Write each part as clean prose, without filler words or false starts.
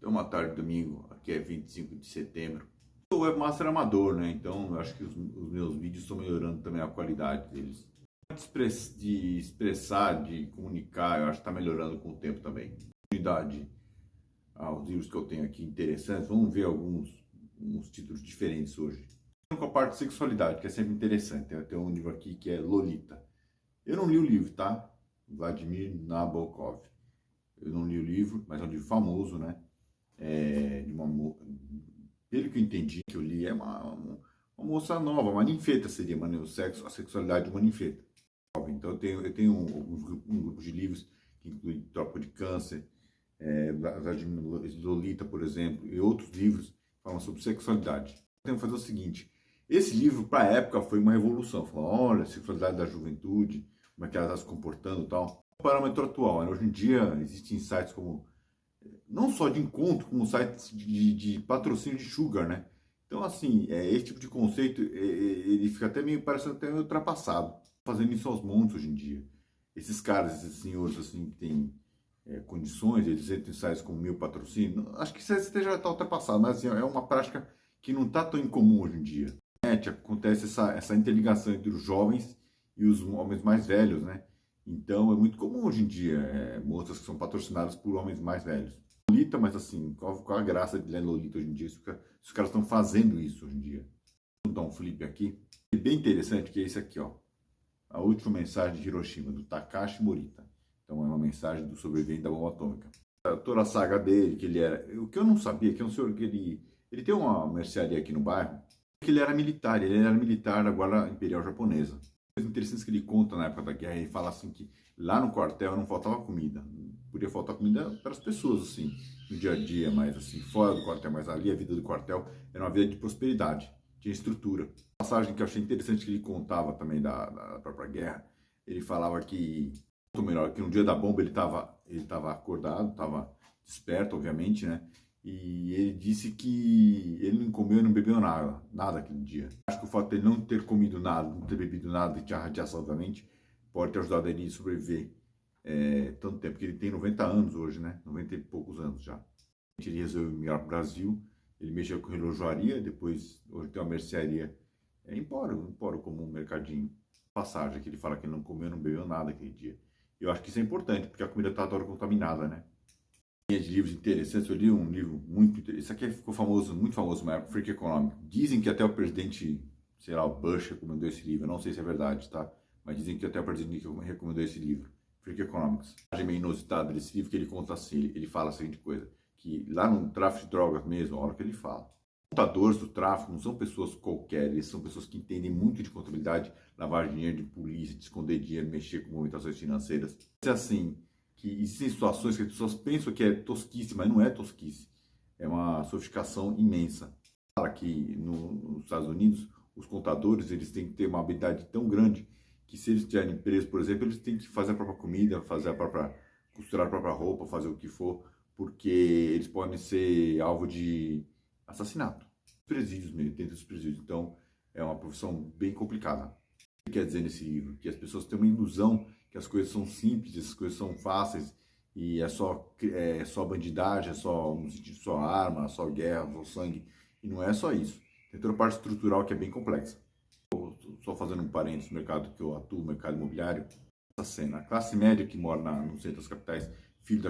Então, uma tarde de domingo, aqui é 25 de setembro. Eu sou webmaster amador, né? Então, eu acho que os meus vídeos estão melhorando também a qualidade deles. De expressar, de comunicar, eu acho que está melhorando com o tempo também. Unidade aos livros que eu tenho aqui interessantes, vamos ver alguns títulos diferentes hoje. Com a parte de sexualidade, que é sempre interessante. Tem um livro aqui que é Lolita. Eu não li o livro, tá? Vladimir Nabokov. Eu não li o livro, mas é um livro famoso, né? Pelo que eu entendi, que eu li, é uma moça nova, uma ninfeta seria, a sexualidade de uma ninfeta. Então eu tenho um grupo de livros que inclui Tropa de Câncer, Lolita, por exemplo, e outros livros que falam sobre sexualidade. Eu tenho que fazer o seguinte, esse livro, para a época, foi uma revolução. Falou, olha, a sexualidade da juventude, como é que ela está se comportando e tal. O parâmetro atual, né? Hoje em dia existem sites como, não só de encontro, como sites de patrocínio de sugar, né? Então, assim, esse tipo de conceito, ele fica até meio, parecendo até meio ultrapassado. Fazendo isso aos montes hoje em dia. Esses caras, esses senhores, assim, que têm condições, eles entram em sites com 1000 patrocínios, acho que isso já está ultrapassado, mas assim, é uma prática que não está tão incomum hoje em dia. Acontece essa interligação entre os jovens e os homens mais velhos, né? Então é muito comum hoje em dia moças que são patrocinadas por homens mais velhos. Lolita, mas assim, qual a graça de ler Lolita hoje em dia? Se os caras estão fazendo isso hoje em dia. Vou dar um flip aqui. É bem interessante que é esse aqui, ó. A última mensagem de Hiroshima, do Takashi Morita. Então é uma mensagem do sobrevivente da bomba atômica. Toda a saga dele, que ele era... O que eu não sabia, que é um senhor que ele tem uma mercearia aqui no bairro, que ele era militar da Guarda Imperial Japonesa. Coisa interessante que ele conta na época da guerra, ele fala assim que lá no quartel não faltava comida. Podia faltar comida para as pessoas, assim, no dia a dia, mas assim, fora do quartel, mas ali a vida do quartel era uma vida de prosperidade, tinha estrutura. Uma passagem que eu achei interessante que ele contava também da própria guerra, ele falava que, ou melhor, que no dia da bomba ele estava acordado, estava desperto, obviamente, né? E ele disse que ele não comeu e não bebeu nada aquele dia. Acho que o fato de ele não ter comido nada, não ter bebido nada, e tinha radiação, obviamente, pode ter ajudado ele a sobreviver tanto tempo, porque ele tem 90 anos hoje, né? 90 e poucos anos já. Ele resolveu migrar para o Brasil, ele mexeu com relojoaria, depois hoje tem uma mercearia, empório como um mercadinho. Passagem que ele fala que ele não comeu, não bebeu nada aquele dia. Eu acho que isso é importante, porque a comida está toda contaminada, né? De livros interessantes, eu li um livro muito interessante, isso aqui ficou famoso, muito famoso na época, Freak Economics. Dizem que até o presidente, sei lá, o Bush recomendou esse livro, eu não sei se é verdade, tá? Mas dizem que até o presidente recomendou esse livro, Freak Economics. É meio inusitado desse livro que ele conta assim, ele fala a seguinte coisa, que lá no tráfico de drogas mesmo, a hora que ele fala, os contadores do tráfico não são pessoas qualquer, eles são pessoas que entendem muito de contabilidade, lavar dinheiro de polícia, de esconder dinheiro, mexer com movimentações financeiras. É assim, que existem situações que as pessoas pensam que é tosquice, mas não é tosquice. É uma sofisticação imensa. Fala que nos Estados Unidos, os contadores eles têm que ter uma habilidade tão grande que se eles estiverem presos, por exemplo, eles têm que fazer a própria comida, costurar a própria roupa, fazer o que for, porque eles podem ser alvo de assassinato. Presídios mesmo, dentro dos presídios. Então, é uma profissão bem complicada. O que quer dizer nesse livro? Que as pessoas têm uma ilusão que as coisas são simples, as coisas são fáceis e é só bandidagem, é só no sentido só arma, só guerra, só sangue, e não é só isso. Tem toda a parte estrutural que é bem complexa. Só fazendo um parênteses no mercado que eu atuo, mercado imobiliário, essa cena, a classe média que mora no centro das capitais, filhos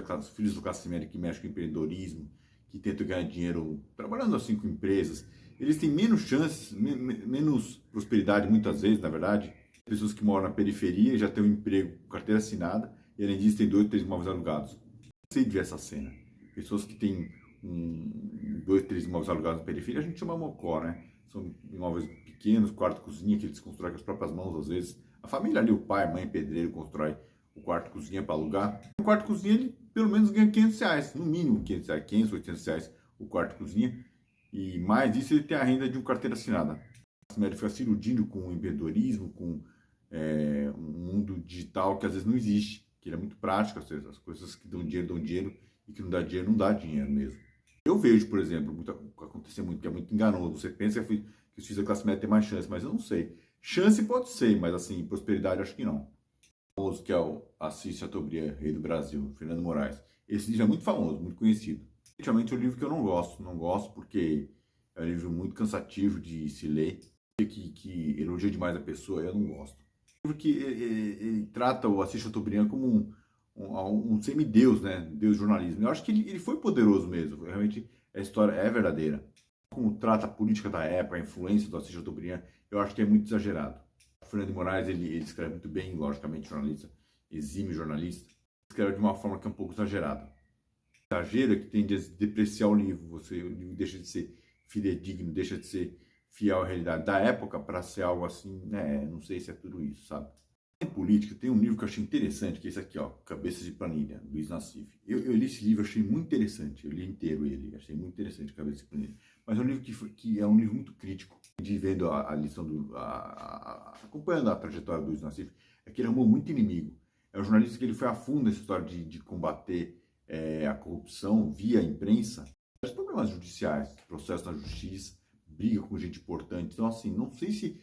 da classe média que mexe com empreendedorismo, que tentam ganhar dinheiro trabalhando assim com empresas, eles têm menos chances, menos prosperidade muitas vezes, na verdade. Pessoas que moram na periferia já têm um emprego com carteira assinada e além disso tem 2, 3 imóveis alugados. Não sei de ver essa cena. Pessoas que têm 2, 3 imóveis alugados na periferia, a gente chama mocó, né? São imóveis pequenos, quarto, cozinha, que eles constroem com as próprias mãos às vezes. A família ali, o pai, a mãe, pedreiro, constrói o quarto, cozinha para alugar. O quarto, cozinha, ele pelo menos ganha R$500, no mínimo R$500, 500, R$800 o quarto, cozinha. E mais disso ele tem a renda de uma carteira assinada. A média fica se iludindo com o empreendedorismo, com um mundo digital que às vezes não existe, que ele é muito prático, as coisas que dão dinheiro e que não dá dinheiro mesmo. Eu vejo, por exemplo, acontecer muito, que é muito enganoso. Você pensa que os filhos da classe média têm mais chance, mas eu não sei. Chance pode ser, mas assim, prosperidade acho que não. O famoso que é o Assis Chateaubriand, rei do Brasil, Fernando Moraes. Esse livro é muito famoso, muito conhecido. Definitivamente é um livro que eu não gosto porque é um livro muito cansativo de se ler, que elogia demais a pessoa, eu não gosto. Um livro que ele trata o Assis Chateaubriand como um semideus, né? Deus do jornalismo. Eu acho que ele foi poderoso mesmo, realmente a história é verdadeira. Como trata a política da época, a influência do Assis Chateaubriand, eu acho que é muito exagerado. O Fernando de Moraes, ele escreve muito bem, logicamente, jornalista, exímio jornalista, escreve de uma forma que é um pouco exagerada. Exagero é que tende a depreciar o livro, o livro deixa de ser fidedigno, deixa de ser fiel à realidade da época para ser algo assim, né? Não sei se é tudo isso, sabe? Em política, tem um livro que eu achei interessante, que é esse aqui, ó, Cabeças de Planilha, Luiz Nassif. Eu li esse livro, achei muito interessante, eu li inteiro ele, achei muito interessante, Cabeças de Planilha. Mas é um livro que é um livro muito crítico, de vendo a lição, acompanhando a trajetória do Luiz Nassif, é que ele arrumou muito inimigo. É um jornalista que ele foi a fundo nessa história de combater a corrupção via imprensa, os problemas judiciais, processo na justiça, briga com gente importante. Então, assim, não sei se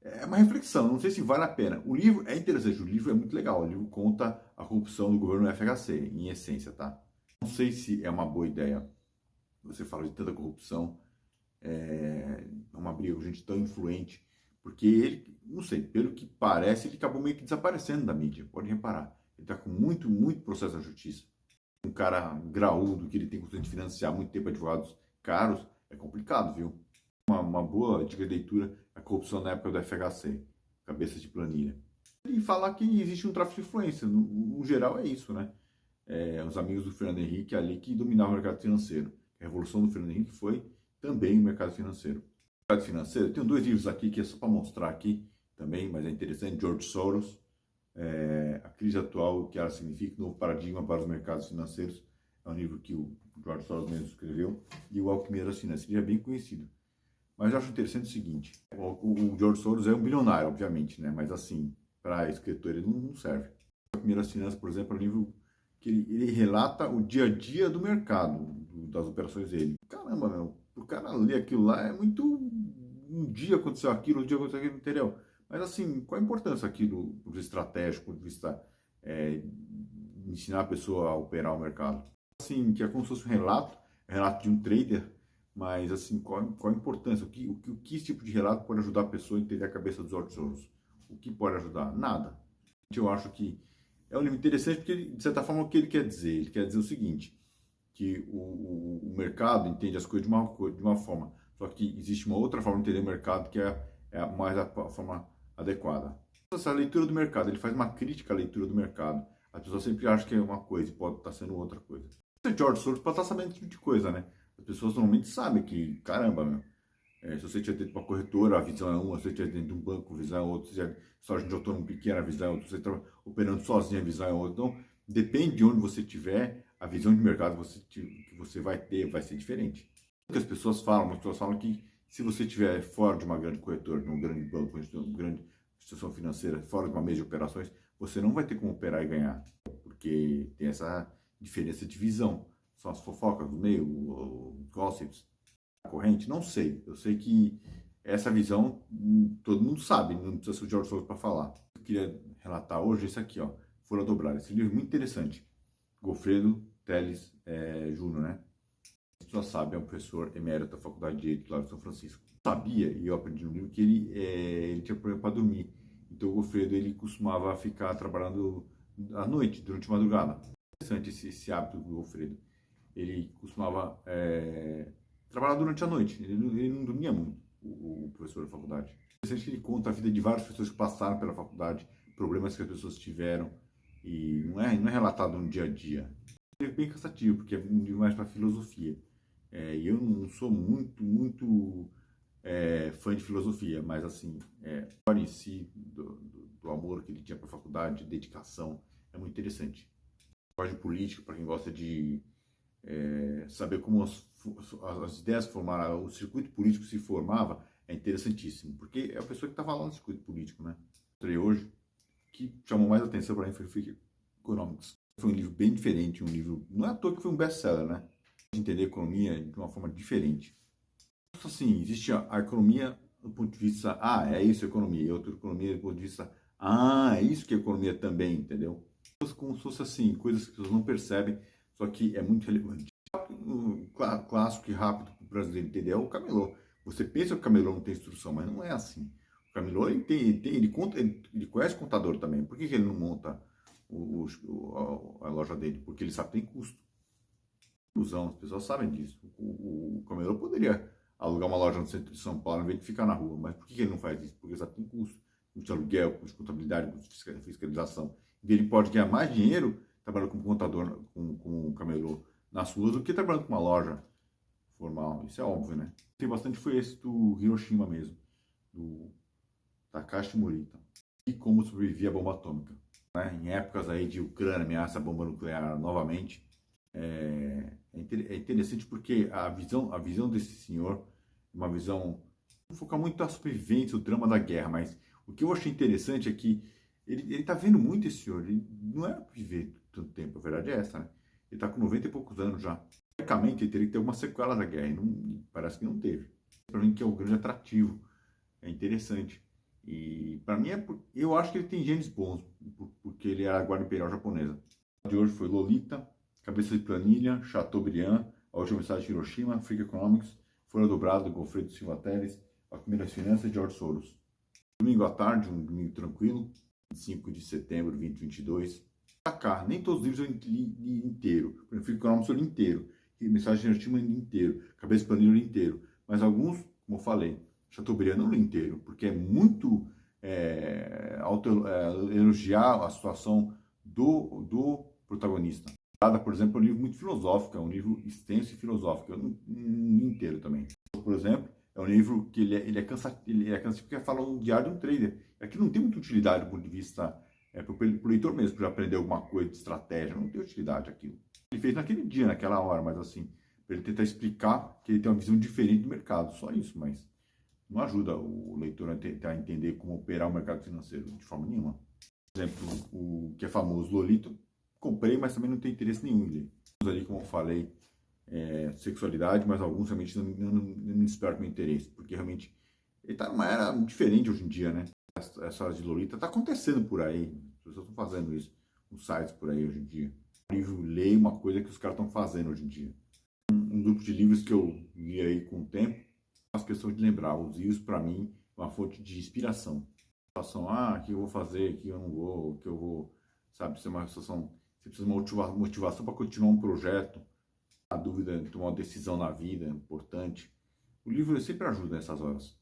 é uma reflexão, não sei se vale a pena. O livro é interessante, o livro é muito legal. O livro conta a corrupção do governo FHC, em essência, tá? Não sei se é uma boa ideia. Você fala de tanta corrupção, uma briga com gente tão influente, porque ele, não sei, pelo que parece, ele acabou meio que desaparecendo da mídia. Pode reparar. Ele está com muito processo na justiça. Um cara graúdo, que ele tem condições de financiar muito tempo advogados caros, é complicado, viu? Uma boa dica de leitura, a corrupção na época do FHC, cabeça de planilha. E falar que existe um tráfico de influência, no geral é isso, né? Os amigos do Fernando Henrique ali que dominavam o mercado financeiro. A revolução do Fernando Henrique foi também o mercado financeiro. O mercado financeiro, eu tenho 2 livros aqui que é só para mostrar aqui também, mas é interessante, George Soros, a crise atual, o que ela significa, novo paradigma para os mercados financeiros, é um livro que o George Soros mesmo escreveu, e o Alquimia das Finanças, ele é bem conhecido. Mas eu acho interessante o seguinte, o George Soros é um bilionário, obviamente, né? Mas assim, para escritor ele não serve. A Alquimia das Finanças, por exemplo, é um livro que ele relata o dia a dia do mercado, das operações dele. Caramba, meu, o cara ler aquilo lá é muito... Um dia aconteceu aquilo, um dia aconteceu aquilo, entendeu? Mas assim, qual a importância aqui do ponto de vista estratégico, do ponto de vista ensinar a pessoa a operar o mercado? Assim, que é como se fosse um relato de um trader, mas assim, qual a importância? O que esse tipo de relato pode ajudar a pessoa a entender a cabeça dos outros? O que pode ajudar? Nada. Eu acho que é um livro interessante porque, de certa forma, o que ele quer dizer? Ele quer dizer o seguinte, que o mercado entende as coisas de uma forma, só que existe uma outra forma de entender o mercado que é mais a forma adequada. Essa leitura do mercado, ele faz uma crítica à leitura do mercado. As pessoas sempre acham que é uma coisa e pode estar sendo outra coisa. Você, George Soros, pode estar sabendo esse tipo de coisa, né? As pessoas normalmente sabem que, caramba, meu, se você estiver dentro de uma corretora, a visão é uma, se você estiver dentro de um banco, a visão é outra, se você estiver só de autônomo pequeno, a visão é outra, se você está operando sozinho, a visão é outra. Então, depende de onde você estiver, a visão de mercado que você vai ter vai ser diferente. O que as pessoas falam que se você estiver fora de uma grande corretora, de um grande banco, de uma grande instituição financeira, fora de uma mesa de operações, você não vai ter como operar e ganhar, porque tem essa diferença de visão. São as fofocas do meio, os gossips, a corrente, não sei. Eu sei que essa visão todo mundo sabe, não precisa ser o George Soros para falar. Eu queria relatar hoje esse aqui, ó, Folha Dobrada. Esse livro é muito interessante. Goffredo Teles Júnior, né? Você já sabe, é um professor emérito da Faculdade de Direito lá de São Francisco. Eu sabia, e eu aprendi no livro, que ele tinha problema para dormir. Então o Goffredo, ele costumava ficar trabalhando à noite, durante a madrugada. Interessante esse hábito do Goffredo. Ele costumava trabalhar durante a noite, ele não dormia muito, o professor da faculdade. É interessante que ele conta a vida de várias pessoas que passaram pela faculdade, problemas que as pessoas tiveram, e não é relatado no dia a dia. É bem cansativo, porque é um livro mais para filosofia. E eu não sou muito fã de filosofia, mas assim, a história em si, do amor que ele tinha para a faculdade, de dedicação, é muito interessante. Gosto de política, para quem gosta de saber como as ideias formaram, o circuito político se formava, é interessantíssimo, porque é a pessoa que estava lá no circuito político, né? Hoje, que chamou mais atenção para mim foi o Free Economics. Foi um livro bem diferente, um livro, não é à toa que foi um best-seller, né? De entender a economia de uma forma diferente. Então, assim, existe a economia do ponto de vista, é isso a economia, e outra economia do ponto de vista, é isso que é economia também, entendeu? Como se fosse assim, coisas que as pessoas não percebem, só que é muito relevante. clássico e rápido para o brasileiro entender é o camelô. Você pensa que o camelô não tem instrução, mas não é assim. O camelô ele conhece o contador também. Por que ele não monta a loja dele? Porque ele sabe que tem custo. As pessoas sabem disso. O camelô poderia alugar uma loja no centro de São Paulo em vez de ficar na rua. Mas por que ele não faz isso? Porque sabe que tem custo. Custo de aluguel, custo de contabilidade, custo de fiscalização. E ele pode ganhar mais dinheiro trabalhando como contador, com camelô nas ruas, do que trabalhando com uma loja formal. Isso é óbvio, né? Tem bastante foi esse do Hiroshima mesmo, do Takashi Morita. E como sobreviver à bomba atômica. Né? Em épocas aí de Ucrânia, ameaça a bomba nuclear novamente, é interessante porque a visão desse senhor, uma visão, não foca muito na sobrevivência, o drama da guerra, mas o que eu achei interessante é que ele tá vendo muito esse senhor, ele não era para viver tanto tempo, a verdade é essa, né? Ele tá com 90 e poucos anos já. Teoricamente, ele teria que ter alguma sequela da guerra, e não, parece que não teve. Para mim que é o grande atrativo, é interessante. E para mim, eu acho que ele tem genes bons, porque ele era a guarda imperial japonesa. O de hoje foi Lolita, Cabeça de Planilha, Chateaubriand, A Última Mensagem de Hiroshima, Freak Economics, Folha Dobrada, Goffredo Silva Teles, A Primeira Finanças, George Soros. Domingo à tarde, um domingo tranquilo, 25 de setembro de 2022. Cá, nem todos os livros eu li inteiro. Por exemplo, Freak Economics eu li inteiro. Mensagem de Hiroshima eu li inteiro. Cabeça de Planilha eu li inteiro. Mas alguns, como eu falei, Chateaubriand não li inteiro, porque é muito elogiar a situação do protagonista. Por exemplo, é um livro muito filosófico, é um livro extenso e filosófico, eu não li inteiro também. Por exemplo, é um livro que ele é cansativo porque fala um diário de um trader. Aqui não tem muita utilidade do ponto de vista para o leitor mesmo, para aprender alguma coisa de estratégia, não tem utilidade aquilo. Ele fez naquele dia, naquela hora, mas assim, para ele tentar explicar que ele tem uma visão diferente do mercado, só isso, mas não ajuda o leitor a tentar entender como operar o mercado financeiro de forma nenhuma. Por exemplo, o que é famoso, Lolita, comprei, mas também não tenho interesse nenhum em ler. Ali, como eu falei, sexualidade, mas alguns realmente não despertam meu interesse, porque realmente ele está numa era diferente hoje em dia, né? Essa hora de Lolita está acontecendo por aí, as pessoas estão fazendo isso, nos sites por aí hoje em dia. O livro lê uma coisa que os caras estão fazendo hoje em dia. Um grupo de livros que eu li aí com o tempo, faço questão de lembrar, os livros para mim é uma fonte de inspiração. O que eu vou fazer, o que eu não vou, o que eu vou, sabe, isso é uma situação. Você precisa de uma motivação para continuar um projeto, a dúvida de tomar uma decisão na vida, é importante. O livro sempre ajuda nessas horas.